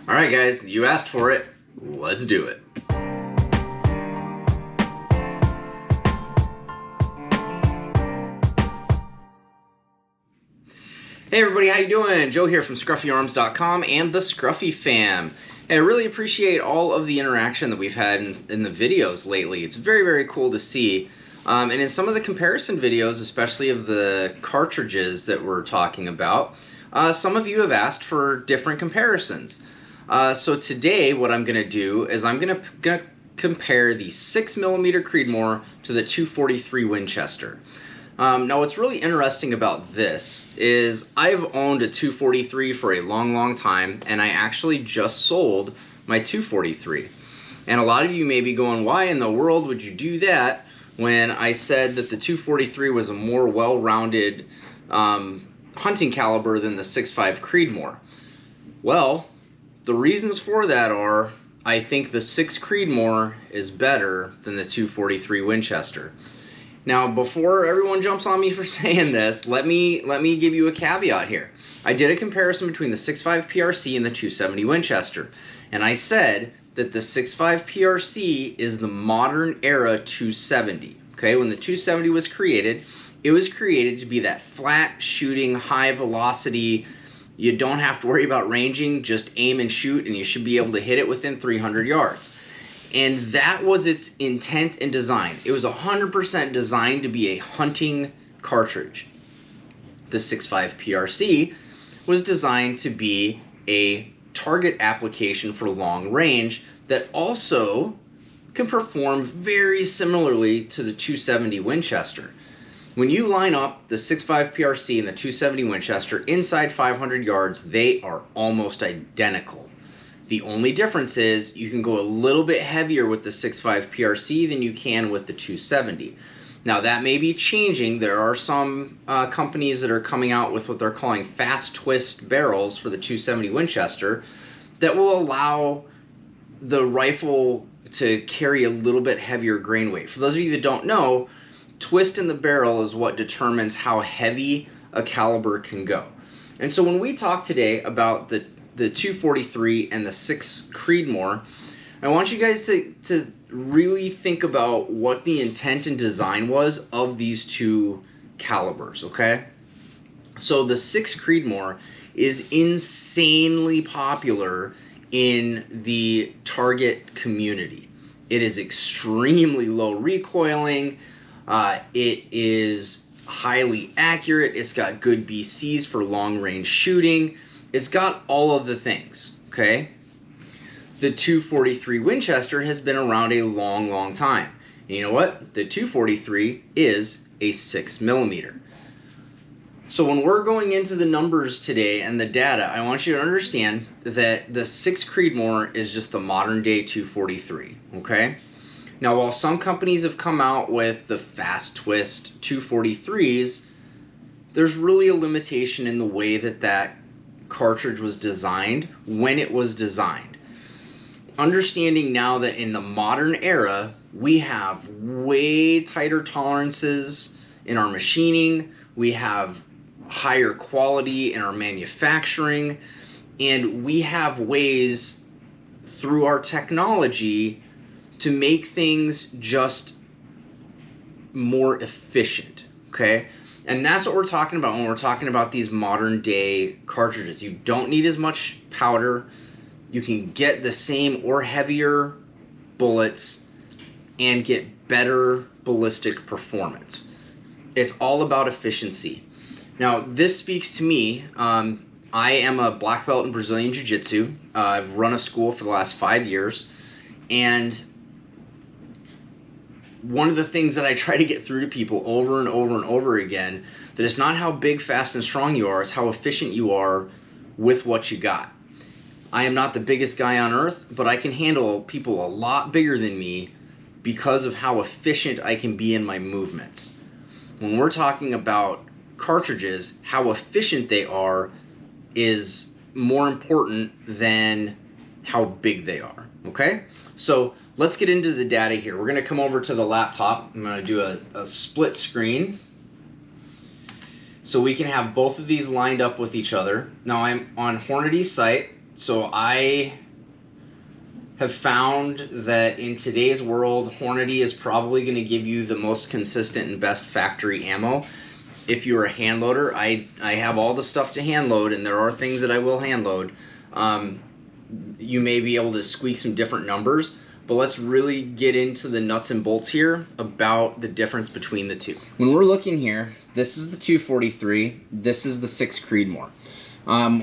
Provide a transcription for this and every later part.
All right, guys, you asked for it. Let's do it. Hey everybody, how you doing? Joe here from ScruffyArms.com and the Scruffy Fam. And I really appreciate all of the interaction that we've had in the videos lately. It's very, very cool to see. And in some of the comparison videos, especially of the cartridges that we're talking about, some of you have asked for different comparisons. So today what I'm going to do is I'm going to compare the 6mm Creedmoor to the 243 Winchester. Now what's really interesting about this is I've owned a 243 for a long time, and I actually just sold my 243. And a lot of you may be going, why in the world would you do that when I said that the 243 was a more well-rounded hunting caliber than the 6.5 Creedmoor? Well, the reasons for that are I think the 6 Creedmoor is better than the 243 Winchester. Now, before everyone jumps on me for saying this, let me give you a caveat here. I did a comparison between the 6.5 PRC and the 270 Winchester, and I said that the 6.5 PRC is the modern era 270. Okay, when the 270 was created, it was created to be that flat shooting, high velocity. You don't have to worry about ranging, just aim and shoot, and you should be able to hit it within 300 yards. And that was its intent and design. It was 100% designed to be a hunting cartridge. The 6.5 PRC was designed to be a target application for long range that also can perform very similarly to the 270 Winchester. When you line up the 6.5 PRC and the 270 Winchester inside 500 yards, they are almost identical. The only difference is you can go a little bit heavier with the 6.5 PRC than you can with the 270. Now that may be changing. There are some companies that are coming out with what they're calling fast twist barrels for the 270 Winchester that will allow the rifle to carry a little bit heavier grain weight. For those of you that don't know, twist in the barrel is what determines how heavy a caliber can go. And so when we talk today about the 243 and the 6 Creedmoor, I want you guys to really think about what the intent and design was of these two calibers, okay? So the 6 Creedmoor is insanely popular in the target community. It is extremely low recoiling. It is highly accurate. It's got good BCs for long range shooting. It's got all of the things, okay? The 243 Winchester has been around a long time. And you know what? The 243 is a 6mm. So when we're going into the numbers today and the data, I want you to understand that the 6 Creedmoor is just the modern day 243, okay? Now, while some companies have come out with the fast twist 243s, there's really a limitation in the way that cartridge was designed when it was designed. Understanding now that in the modern era, we have way tighter tolerances in our machining, we have higher quality in our manufacturing, and we have ways through our technology to make things just more efficient, okay? And that's what we're talking about when we're talking about these modern day cartridges. You don't need as much powder. You can get the same or heavier bullets and get better ballistic performance. It's all about efficiency. Now, this speaks to me. I am a black belt in Brazilian Jiu-Jitsu. I've run a school for the last 5 years. And one of the things that I try to get through to people over and over again, that it's not how big, fast, and strong you are, it's how efficient you are with what you got. I am not the biggest guy on earth, but I can handle people a lot bigger than me because of how efficient I can be in my movements. When we're talking about cartridges, how efficient they are is more important than how big they are, okay? So let's get into the data here. We're gonna come over to the laptop. I'm gonna do a split screen so we can have both of these lined up with each other. Now I'm on Hornady's site, So I have found that in today's world, Hornady is probably going to give you the most consistent and best factory ammo. If you're a hand loader, I have all the stuff to hand load, and there are things that I will hand load. You may be able to squeak some different numbers, but let's really get into the nuts and bolts here about the difference between the two. When we're looking here, this is the 243, this is the 6 Creedmoor.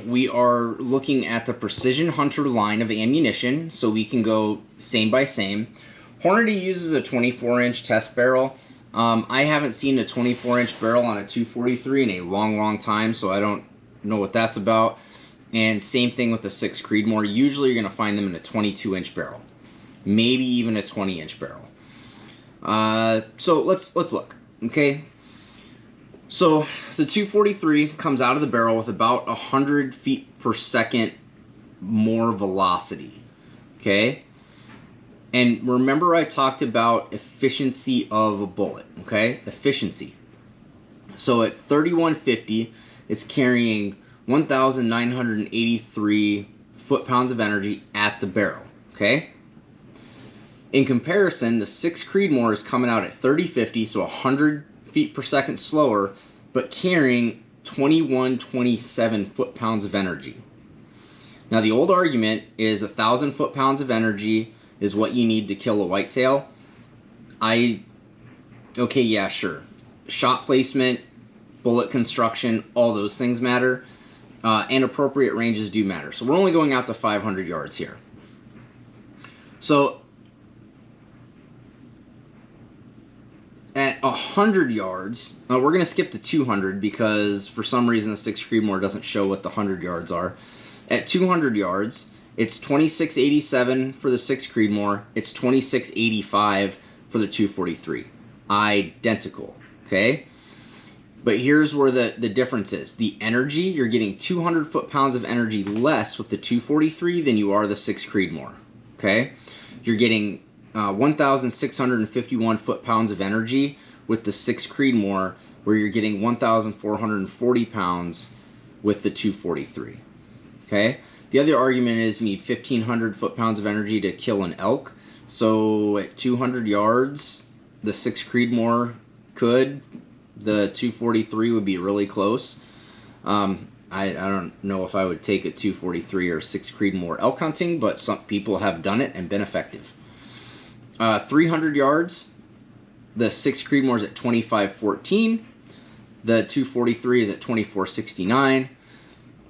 We are looking at the Precision Hunter line of ammunition, so we can go same by same. Hornady uses a 24-inch test barrel. I haven't seen a 24-inch barrel on a 243 in a long time, so I don't know what that's about. And same thing with the 6 Creedmoor. Usually you're going to find them in a 22-inch barrel, maybe even a 20-inch barrel. So let's look, okay? So the 243 comes out of the barrel with about 100 feet per second more velocity, okay? And remember I talked about efficiency of a bullet, okay? Efficiency. So at 3150, it's carrying 1,983 foot-pounds of energy at the barrel, okay? In comparison, the 6 Creedmoor is coming out at 3050, so 100 feet per second slower, but carrying 2127 foot-pounds of energy. Now the old argument is 1,000 foot-pounds of energy is what you need to kill a whitetail. Okay, yeah, sure. Shot placement, bullet construction, all those things matter, and appropriate ranges do matter. So we're only going out to 500 yards here. So at 100 yards, we're going to skip to 200 because for some reason the 6 Creedmoor doesn't show what the 100 yards are. At 200 yards, it's 2687 for the 6 Creedmoor. It's 2685 for the 243. Identical, okay? But here's where the difference is. The energy, you're getting 200 foot-pounds of energy less with the 243 than you are the 6 Creedmoor, okay? You're getting 1,651 foot-pounds of energy with the 6 Creedmoor, where you're getting 1,440 pounds with the 243, okay? The other argument is you need 1,500 foot-pounds of energy to kill an elk. So at 200 yards, the 6 Creedmoor could. The 243 would be really close. I don't know if I would take a 243 or 6 Creedmoor elk hunting, but some people have done it and been effective. 300 yards, the 6 Creedmoor is at 2514. The 243 is at 2469.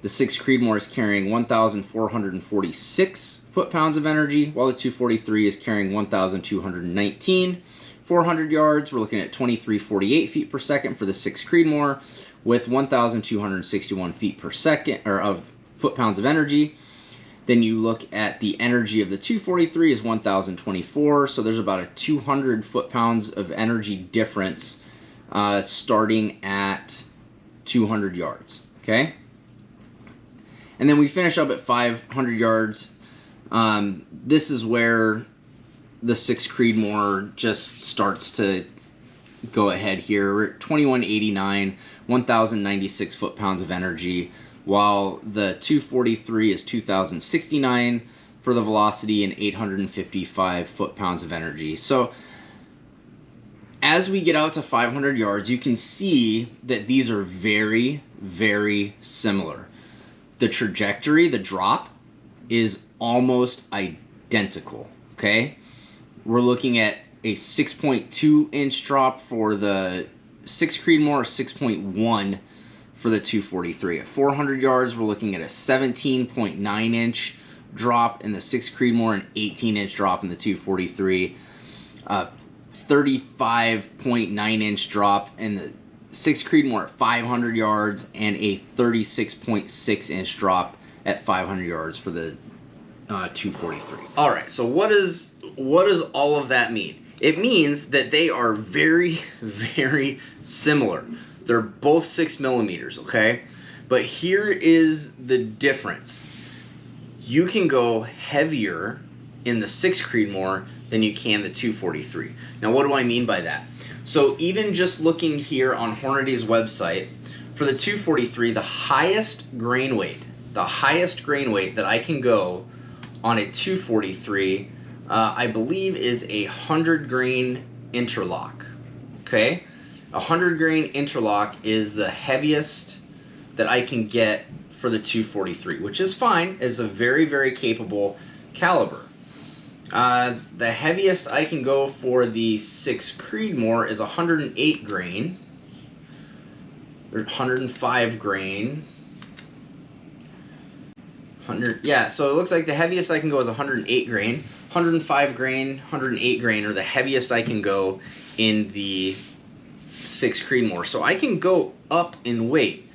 The 6 Creedmoor is carrying 1,446 foot-pounds of energy, while the 243 is carrying 1,219. 400 yards, we're looking at 2348 feet per second for the 6 Creedmoor, with 1,261 feet per second, or of foot-pounds of energy. Then you look at the energy of the 243 is 1,024, so there's about a 200 foot-pounds of energy difference starting at 200 yards, okay? And then we finish up at 500 yards. This is where the 6 Creedmoor just starts to go ahead here. We're at 2189, 1,096 foot-pounds of energy, while the 243 is 2,069 for the velocity and 855 foot-pounds of energy. So as we get out to 500 yards, you can see that these are very, very similar. The trajectory, the drop, is almost identical, okay? We're looking at a 6.2 inch drop for the 6 Creedmoor, 6.1 for the 243. At 400 yards, we're looking at a 17.9 inch drop in the 6 Creedmoor, an 18 inch drop in the 243, 35.9 inch drop in the 6 Creedmoor at 500 yards, and a 36.6 inch drop at 500 yards for the 243. All right, so what does all of that mean? It means that they are very, very similar. They're both 6 millimeters, okay? But here is the difference. You can go heavier in the 6 Creedmoor than you can the 243. Now, what do I mean by that? So even just looking here on Hornady's website, for the 243, the highest grain weight the highest grain weight that I can go on a 243, I believe, is a 100 grain interlock. Okay, 100 grain interlock is the heaviest that I can get for the 243, which is fine. It's a very, very capable caliber. The heaviest I can go for the 6 Creedmoor is 108 grain, or 105 grain. Yeah, so it looks like the heaviest I can go is 108 grain. 105 grain, 108 grain are the heaviest I can go in the 6 Creedmoor. So I can go up in weight.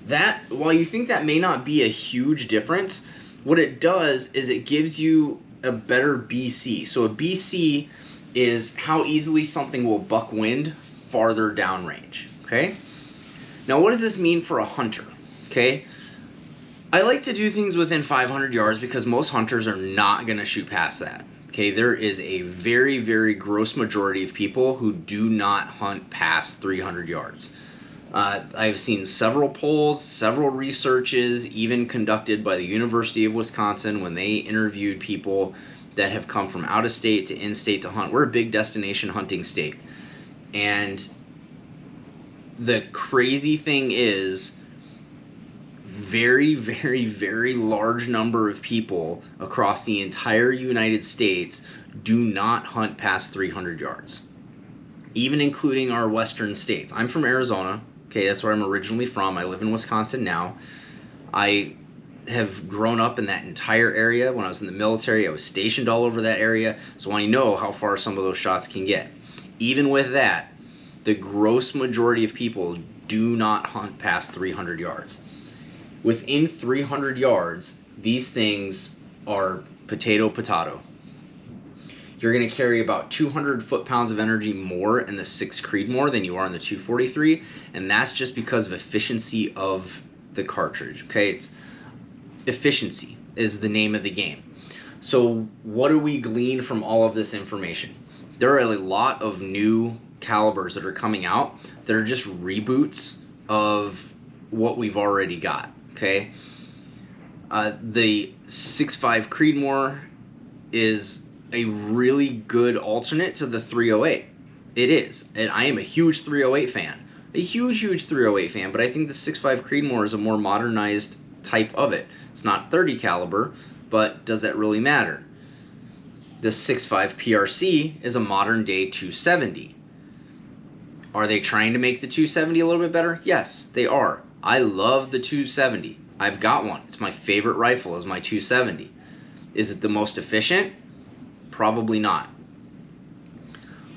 That, while you think that may not be a huge difference, what it does is it gives you a better BC. So a BC is how easily something will buck wind farther downrange, okay? Now what does this mean for a hunter, okay? I like to do things within 500 yards because most hunters are not going to shoot past that. Okay, there is a very, very gross majority of people who do not hunt past 300 yards. I've seen several polls, several researches, even conducted by the University of Wisconsin when they interviewed people that have come from out of state to in-state to hunt. We're a big destination hunting state. And the crazy thing is, very, very, very large number of people across the entire United States do not hunt past 300 yards, even including our western states. I'm from Arizona. Okay, that's where I'm originally from. I live in Wisconsin now. I have grown up in that entire area. When I was in the military, I was stationed all over that area, so I know how far some of those shots can get. Even with that, the gross majority of people do not hunt past 300 yards. Within 300 yards, these things are potato. You're going to carry about 200 foot-pounds of energy more in the 6 Creedmoor than you are in the 243, and that's just because of efficiency of the cartridge. Okay, it's efficiency is the name of the game. So what do we glean from all of this information? There are a lot of new calibers that are coming out that are just reboots of what we've already got. Okay, the 6.5 Creedmoor is a really good alternate to the 308. It is, and I am a huge 308 fan. A huge 308 fan, but I think the 6.5 Creedmoor is a more modernized type of it. It's not 30 caliber, but does that really matter? The 6.5 PRC is a modern day 270. Are they trying to make the 270 a little bit better? Yes, they are. I love the 270. I've got one. It's my favorite rifle, is my 270. Is it the most efficient? Probably not.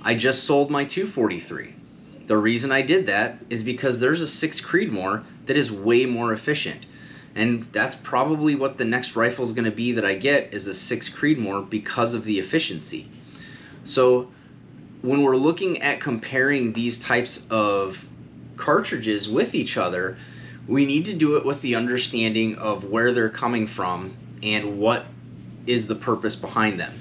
I just sold my 243. The reason I did that is because there's a 6 Creedmoor that is way more efficient. And that's probably what the next rifle is going to be that I get, is a 6 Creedmoor, because of the efficiency. So when we're looking at comparing these types of cartridges with each other, we need to do it with the understanding of where they're coming from and what is the purpose behind them.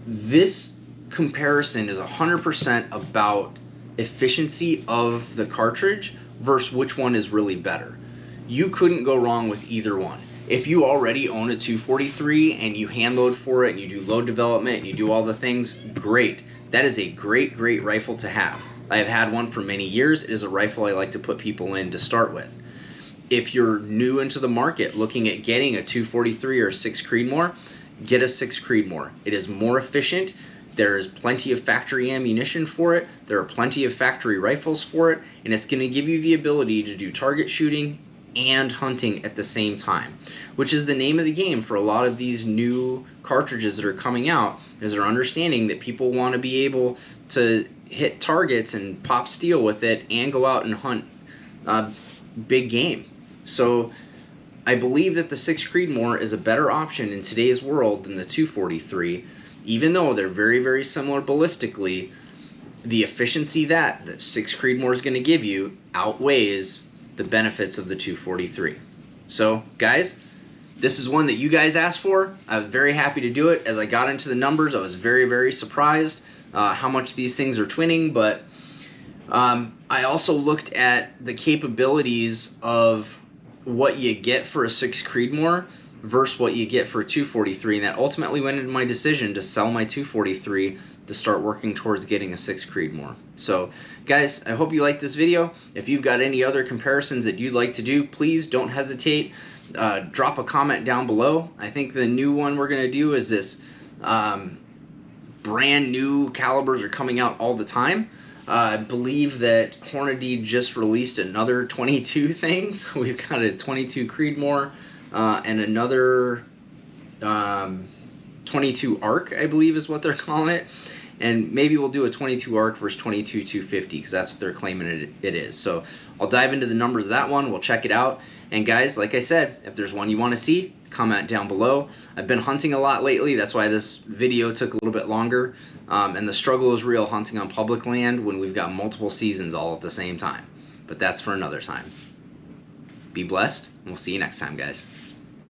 This comparison is 100% about efficiency of the cartridge versus which one is really better. You couldn't go wrong with either one. If you already own a 243 and you hand load for it and you do load development and you do all the things, great. That is a great rifle to have. I have had one for many years. It is a rifle I like to put people in to start with. If you're new into the market looking at getting a 243 or a 6 Creedmoor, get a 6 Creedmoor. It is more efficient. There's plenty of factory ammunition for it. There are plenty of factory rifles for it, and it's going to give you the ability to do target shooting and hunting at the same time, which is the name of the game for a lot of these new cartridges that are coming out, is they're understanding that people want to be able to hit targets and pop steel with it and go out and hunt big game. So I believe that the 6 Creedmoor is a better option in today's world than the 243, even though they're very similar ballistically. The efficiency that the 6 Creedmoor is going to give you outweighs the benefits of the 243. So guys, this is one that you guys asked for. I was very happy to do it. As I got into the numbers, I was very surprised how much these things are twinning, but I also looked at the capabilities of what you get for a 6 Creedmoor versus what you get for a 243, and that ultimately went into my decision to sell my 243 to start working towards getting a 6 Creedmoor. So guys, I hope you liked this video. If you've got any other comparisons that you'd like to do, please don't hesitate. Drop a comment down below. I think the new one we're gonna do is this brand new calibers are coming out all the time. I believe that Hornady just released another 22 thing. So we've got a 22 Creedmoor and another 22 ARC, I believe is what they're calling it. And maybe we'll do a 22 ARC versus 22 250 because that's what they're claiming it is. So I'll dive into the numbers of that one. We'll check it out. And guys, like I said, if there's one you want to see, comment down below. I've been hunting a lot lately. That's why this video took a little bit longer. And the struggle is real hunting on public land when we've got multiple seasons all at the same time. But that's for another time. Be blessed, and we'll see you next time, guys.